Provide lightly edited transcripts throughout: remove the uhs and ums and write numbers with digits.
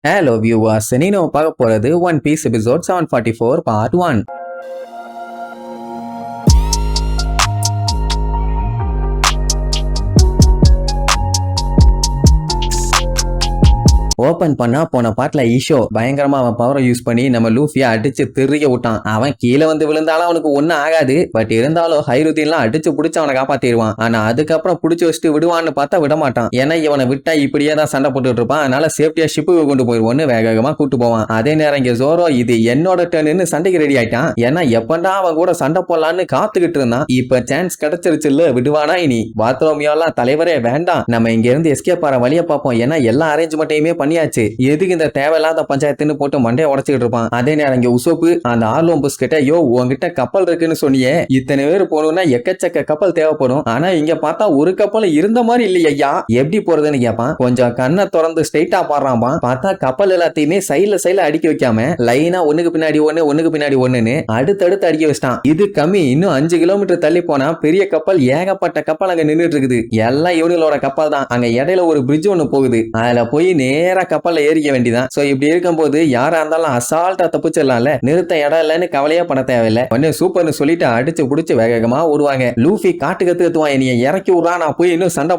Hello viewers, நீ நம்ம பார்க்க போறது one piece episode 744 part 1. Open பண்ணா போன பாட்டுல ஈஷோ பயங்கரமா அவன் பவரை யூஸ் பண்ணி நம்ம லூஃபியா அடிச்சு திரிய விட்டான். அவன் கீழே வந்து விழுந்தாலும் அவனுக்கு ஒன்னும் ஆகாது. பட் இருந்தாலும் ஹைருதீன்லாம் அடிச்சு புடிச்சு அவனை காப்பாத்திடுவான். ஆனா அதுக்கப்புறம் புடிச்சு வச்சுட்டு விடுவான்னு பார்த்தா விட மாட்டான். ஏன்னா இவனை விட்டா இப்படியே தான் சண்டை போட்டுட்டு இருப்பான். அதனால சேஃப்டியா ஷிப்புக்கு கொண்டு போயிருவோன்னு வேகமா கூட்டு போவான். அதே நேரம் இங்க ஜோரோ இது என்னோட டர்ன்னு சண்டைக்கு ரெடி ஆயிட்டான். ஏன்னா எப்பண்டா அவன் கூட சண்டை போடலான்னு காத்துக்கிட்டு இருந்தான். இப்ப சான்ஸ் கிடைச்சிருச்சு இல்ல, விடுவானா இனி? பாத்ரூமியோலாம் தலைவரே வேண்டாம், நம்ம இங்க இருந்து எஸ்கேப் ஆற வழியை பார்ப்போம். ஏன்னா எல்லா அரேஞ்ச்மெண்ட்டையுமே பண்ணியாச்சு. எதுக்கு இந்த தேவையில்லாத பஞ்சாயத்துன்னு போட்டு மண்டையை உடச்சிட்டு இருப்பான். அதே நேரம் இங்க உசோப்பு அந்த ஆர்லோம்பஸ் கிட்ட, யோ உங்ககிட்ட கப்பல் இருக்குன்னு சொன்னியே, இத்தனை பேர் போகணும்னா எக்கச்சக்க கப்பல் தேவைப்படும். ஆனா இங்க பார்த்தா ஒரு கப்பல் இருந்த மாதிரி இல்லையா, எப்படி போறதுன்னு கேட்பான். கொஞ்சம் கண்ணை திறந்து ஸ்ட்ரைட்டா பாடுறான். பார்த்தா கப்பல் எல்லாத்தையுமே சைட்ல அடுக்கி வைக்காம லைனா ஒண்ணுக்கு பின்னாடி ஒண்ணுன்னு அடுத்தடுத்து அடுக்கி வச்சிட்டான். இது கம்மி. இன்னும் 5 கிலோமீட்டர் தள்ளி போனா பெரிய கப்பல், ஏகப்பட்ட கப்பல் அங்க நின்றுட்டு இருக்குது. எல்லாம் இவங்களோட கப்பல் தான். அங்க இடையில ஒரு பிரிட்ஜ் ஒண்ணு போகுது. அதுல போய் நேரா கப்பல்ல ஏறிக்க வேண்டியதான். சோ இப்படி இருக்கும்போது யாரா இருந்தாலும் அசால்ட்டா தப்பிச்சிடலாம்ல, நிறுத்த இடம் இல்லைன்னு கவலையே பண்ண தேவையில்லை. உடனே சூப்பர்னு சொல்லிட்டு அடிச்சு புடிச்சு வேகமா ஓடுவாங்க. லூஃபி காட்டு கத்துவான், என்னைய இறக்கி விடுறா, நான் போய் இன்னும் சண்டை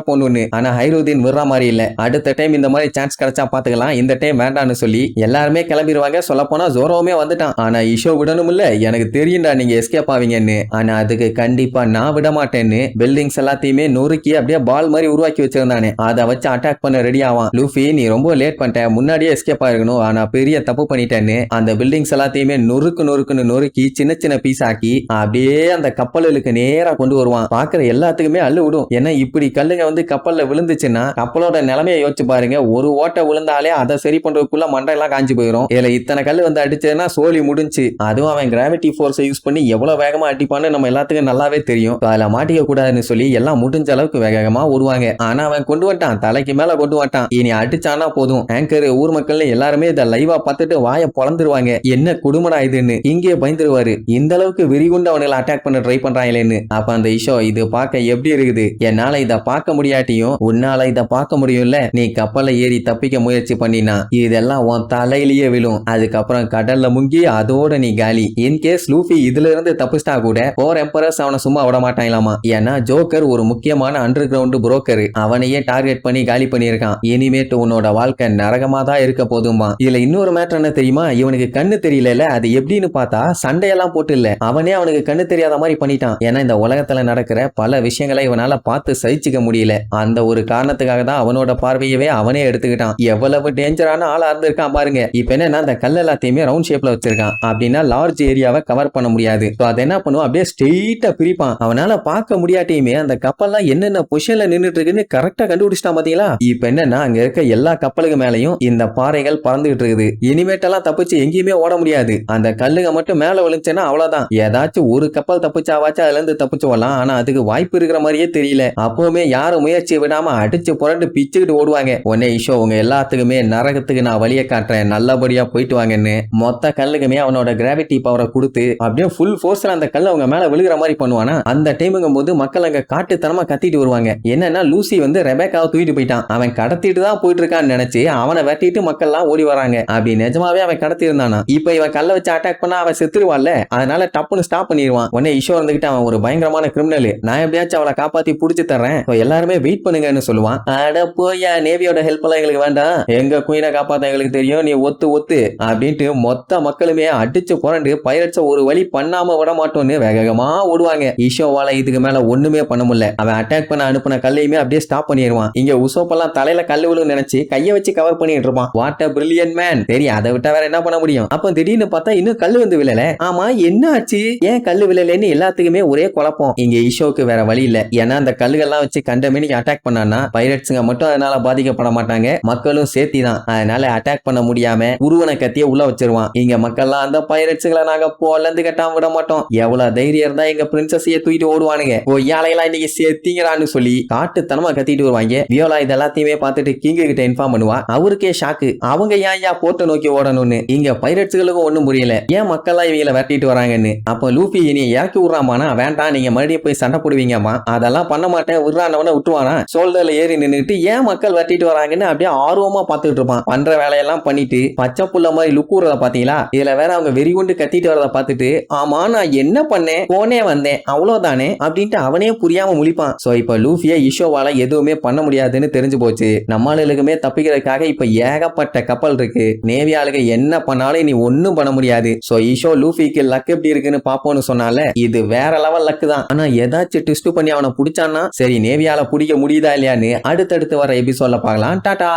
போடணும்னு. ஆனா ஹைருதீன் விடுற மாதிரி இல்ல. அடுத்த டைம் இந்த மாதிரி சான்ஸ் கிடைச்சா பாத்துக்கலாம், இந்த டைம் வேண்டான்னு சொல்லி எல்லாருமே கிளம்பிடுவாங்க. சொல்ல போனா ஜோரோவுமே வந்துட்டான். ஆனா ஈஷோ விடணும் இல்ல, எனக்கு தெரியும்டா நீங்க எஸ்கேப் ஆவீங்கன்னு. ஆனா அதுக்கு கண்டிப்பா நான் விட மாட்டேன்னு பில்டிங்ஸ் எல்லாத்தையுமே நொறுக்கி அப்படியே பால் மாதிரி உருவாக்கி வச்சிருந்தானே, அதை வச்சு அட்டாக் பண்ண ரெடி ஆவான். லூஃபி நீ ரொம்ப லேட் பண்ணிட்ட, முன்னாடியே எஸ்கேப் ஆயிருக்கணும், ஆனா பெரிய தப்பு பண்ணிட்டேன்னு அந்த பில்டிங்ஸ் எல்லாத்தையுமே நொறுக்கி சின்ன சின்ன பீஸ் ஆக்கி அப்படியே அந்த கப்பலுக்கு நேரா கொண்டு வருவான். பாக்குற எல்லாத்துக்குமே அள்ளு விடும். ஏன்னா இப்படி கல்லுங்க வந்து கப்பல்ல விழுந்துச்சுன்னா கப்பலோட நிலைமையை யோசிச்சு பாருங்க. ஒரு ஓட்டை விழுந்தாலே அதை சரி பண்றதுக்குள்ள மண்டையெல்லாம் காஞ்சி போயிடும். இதுல இத்தனை கல்லு வந்து அடிச்சதுன்னா சோழி முடிஞ்சு. அதுவும் அவன் கிராவிட்டி போர்ஸை யூஸ் பண்ணி எவ்வளவு வேகமா அடிப்பான்னு நம்ம எல்லாத்துக்கும் நல்லாவே தெரியும். அதுல மாட்டிக்க கூடாதுன்னு சொல்லி எல்லாம் முடிஞ்ச அளவுக்கு வேகமா ஓடுவாங்க. ஆனா அவன் கொண்டு வந்துட்டான், தலைக்கு மேல கொண்டு வந்துட்டான். இனி அடிச்சானா போதும், ஆங்கர் ஊர் மக்கள் எல்லாருமே இதை லைவா பார்த்துட்டு வாய பொளந்துருவாங்க. என்ன குடும்படா இதுன்னு இங்கே பயந்துருவாரு. இந்த அளவுக்கு விரிகுண்டு அவங்களை அட்டாக் பண்ண ட்ரை பண்றாங்களேன்னு. அப்ப அந்த இஷோ இது பார்க்க எப்படி இருக்குது, என்னால இதை பார்க்க முடியாட்டியும் உன்னால இதை பார்க்க முடியும்ல, நீ கப்பலை ஏறி தப்பிக்க முயற்சி பண்ணினா இதெல்லாம் உன் தலையிலேயே விழும். அதுக்கப்புறம் கடல்ல முங்கி அதோட நீ காலி. இன்கேஸ் லூஃபி இதுல இருந்து தப்பிச்சிட்டா கூட போர் எம்பரஸ் அவனை சும்மா விட மாட்டாங்களாமா. ஏன்னா ஜோக்கர் ஒரு முக்கியமான அண்டர் கிரவுண்ட் புரோக்கர், அவனையே டார்கெட் பண்ணி காலி பண்ணியிருக்கான். இனிமேட்டு உன்னோட வாழ்க்கை நரகமா தான் இருக்க போதுமா. இதுல இன்னொரு மேட்டர் என்ன தெரியுமா, இவனுக்கு கண்ணு தெரியல. அது எப்படின்னு பார்த்தா சண்டையெல்லாம் போட்டு இல்ல, அவனே அவனுக்கு கண்ணு தெரியாத மாதிரி பண்ணிட்டான். ஏன்னா இந்த உலகத்துல நடக்கிற பல விஷயங்களை இவனால பார்த்து சகிச்சுக்க முடியல. அந்த ஒரு காரணத்துக்காக தான் அவனோட பார்வையவே அவனே எடுத்துக்கிட்டான். எவ்வளவு டேஞ்சரான ஆளா இருந்திருக்கான் பாருங்க. இப்ப என்னன்னா அந்த கல் எல்லாத்தையுமே ரவுண்ட் ஷேப்ல வச்சிருக்கான். அப்படின்னா லார்ஜ் ஏரியாவை கவர் பண்ண முடியாது. அதை என்ன பண்ணுவான், அப்படியே ஸ்ட்ரெயிட்டா பிரிப்பான். அவனால பார்க்க முடியாட்டியுமே அந்த கப்பல்லாம் என்னென்ன பொசிஷன்ல நின்றுட்டு இருக்குன்னு கரெக்டா கண்டுபிடிச்சிட்டான் பாத்தீங்களா. இப்ப என்னன்னா அங்க இருக்க எல்லா கப்பலுக்கு மேலையும் இந்த பாறைகள் பறந்துகிட்டு இருக்குது. இனிமேட்டெல்லாம் தப்பிச்சு எங்கேயுமே ஓட முடியாது. அந்த கல்லுங்க மட்டும் மேல விழுந்துச்சுன்னா அவ்வளவுதான். ஏதாச்சும் ஒரு கப்பல் தப்பிச்சாவாச்சும் அதுல இருந்து தப்பிச்சு வரலாம். ஆனா அதுக்கு வாய்ப்பு இருக்கிற மாதிரியே தெரியல. அப்பவுமே யாரும் முயற்சி விடாம அடிச்சு புரண்டு பிச்சுக்கிட்டு ஓடுவாங்க. உடனே ஈஷோ உங்க எல்லாத்துக்குமே நரகத்துக்கு நான் வழியை காட்டுறேன், நல்லபடியா போயிட்டு வாங்கன்னு மொத்த கல்லுக்குமே அவனோட கிராவிட்டி பவரை கொடுத்து அப்படியே ஃபுல் ஃபோர்ஸ்ல அந்த கல் அவங்க மேல விழுகிற மாதிரி பண்ணுவானா. அந்த டைமுங்கும் போது மக்கள் அங்க காட்டுத்தனமா கத்திட்டு வருவாங்க. என்னன்னா லூசி வந்து ரெபேக்காவை தூக்கிட்டு போயிட்டான். அவன் கடத்திட்டு தான் போயிட்டு இருக்கான்னு நினைச்சு அவனை வெட்டிட்டு மக்கள்லாம் ஓடி வராங்க. அப்படி நிஜமாவே அவன் கடத்தி இருந்தானா, இப்ப இவன் கல்ல வச்சு அட்டாக் பண்ணா அவன் செத்துருவான்ல, அதனால டப்புன்னு ஸ்டாப் பண்ணிடுவான். உடனே ஈஷோ வந்துகிட்டு அவன் ஒரு பயங்கரமான கிரிமினல், நான் எப்படியாச்சும் அவளை காப்பாத்தி புடிச்சு தர்றேன், எல்லாருமே வெயிட் பண்ணுங்கன்னு சொல்லுவான். அட போயா, நேவியோட ஹெல்ப் எல்லாம் எங்களுக்கு வேண்டாம், எங்க குயினை காப்பாத்த எங்களுக்கு தெரியும், நீ ஒத்து அப்படின்ட்டு மொத்த மக்களுமே அடிச்சு புரண்டு பைரட்ஸ ஒரு வழி பண்ணாம விட மாட்டோம்னு வேகமா ஓடுவாங்க. ஈஷோவால இதுக்கு மேல ஒண்ணுமே பண்ண முடியல. அவன் அட்டாக் பண்ண அனுப்பின கல்லையுமே அப்படியே ஸ்டாப் பண்ணிடுவான். இங்க உசோப்பெல்லாம் தலையில கல்லு விழுன்னு நினைச்சு கைய வச்சு கவர் பண்ணிட்டு இருப்பான். What a brilliant man. சரி, அதை விட்டா வேற என்ன பண்ண முடியும். அப்ப திடீர்னு பார்த்தா இன்னும் கல்லு வந்து விழல. ஆமா என்ன ஆச்சு, ஏன் கல்லு விழலன்னு எல்லாத்துக்குமே ஒரே குழப்பம். இங்க ஈஷோக்கு வேற வழி இல்ல. ஏன்னா அந்த கல்லுகள்லாம் வச்சு கண்டமேனிக்கு அட்டாக் பண்ணானா பைரட்ஸுங்க மட்டும் அதனால பாதிக்கப்பட மாட்டாங்க, மக்களும் சேர்த்தி தான். அதனால அட்டாக் பண்ண முடியாம உருவன கத்திய உள்ள வச்சிருவான். இங்க மக்கள்லாம் அந்த பைரட்ஸுங்களை நாங்க போலந்து கட்டாம விட மாட்டோம், எவ்வளவு தைரியம் இருந்தா எங்க பிரின்சஸையே தூக்கிட்டு ஓடுவானுங்க, ஓ யாழையெல்லாம் இன்னைக்கு சேர்த்தீங்கறான்னு சொல்லி காட்டுத்தனமா கத்திட்டு வருவாங்க. வியோலா இது எல்லாத்தையுமே பார்த்துட்டு கிங்கு கிட்ட கிட்ட இன்ஃபார்ம் பண்ணுவா. அவருக்கே ஷாக்கு. அவங்க ஏன் போர்ட்டை நோக்கி ஓடணும்னு. இங்க பைரட்ஸ்களுக்கும் ஒண்ணும் புரியல, ஏன் மக்கள்லாம் இவங்களை விரட்டிட்டு வராங்கன்னு. அப்ப லூஃபி இனி இறக்கி விடுறாமானா, வேண்டாம் நீங்க மறுபடியும் போய் சண்டை போடுவீங்கம்மா, அதெல்லாம் பண்ண மாட்டேன் விடுறானவன விட்டுவானா. சோல்டர்ல ஏறி நின்னுட்டு ஏன் மக்கள் விரட்டிட்டு வராங்கன்னு அப்படியே ஆர்வமா பாத்துட்டு இருப்பான். பண்ற வேலையெல்லாம் பண்ணிட்டு பச்சை புள்ள மாதிரி லுக் ஊறத பாத்தீங்களா. இதுல வேற அவங்க வெறி கொண்டு கத்திட்டு வரத பாத்துட்டு, ஆமா நான் என்ன பண்ணேன், போனே வந்தேன் அவ்வளவுதானே அப்படின்ட்டு அவனே புரியாம முழிப்பான். சோ இப்ப லூஃபியா இஷோவால எதுவுமே பண்ண முடியாதுன்னு தெரிஞ்சு போச்சு. நம்மளுக்குமே தப்பிக்கிறதுக்காக இப்ப ஏகப்பட்ட கப்பல் இருக்கு. நேவி ஆளுங்க என்ன பண்ணாலும் நீ ஒன்னும் பண்ண முடியாது. சோ இஷோ லூஃபிக்கு லக் எப்படி இருக்குன்னு பாப்போம்னு சொன்னால, இது வேற லெவல் லக்கு தான். ஆனா ஏதாச்சும் ட்விஸ்ட் பண்ணி அவனை பிடிச்சான்னா சரி, நேவியால பிடிக்க முடியுதா இல்லையான்னு அடுத்தடுத்து வர எபிசோட்ல பார்க்கலாம். டாடா.